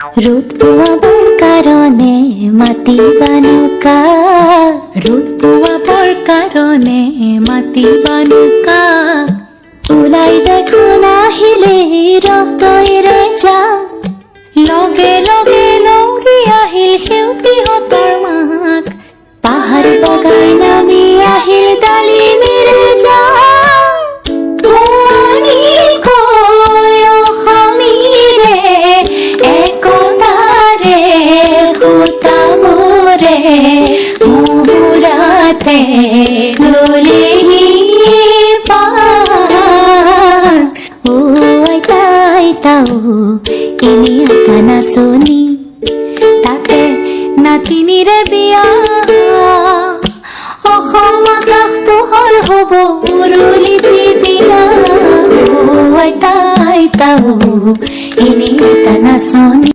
ৰুতুৱাবৰ কাৰণে মাতিবানুকা ৰুতুৱাবৰ কাৰণে মাতিবানুকা ওলাই দেখোন আহিলে ৰহতৈৰে যা লগে লগে নৌৰি আহিল সেউতীহঁতৰ মাক পাহাৰ বগাই নামি আহিল ডালিমেৰে যা মুহুরাতে দোলেহি পান ও আইতা আইতাও এনে আকা নাচনি তাতে নাতিনিৰে বিয়া অসম আকাশ পোহৰ হ'ব উৰুলিটি দিয়া ও আইতা আইতাও এনে আকা নাচনি।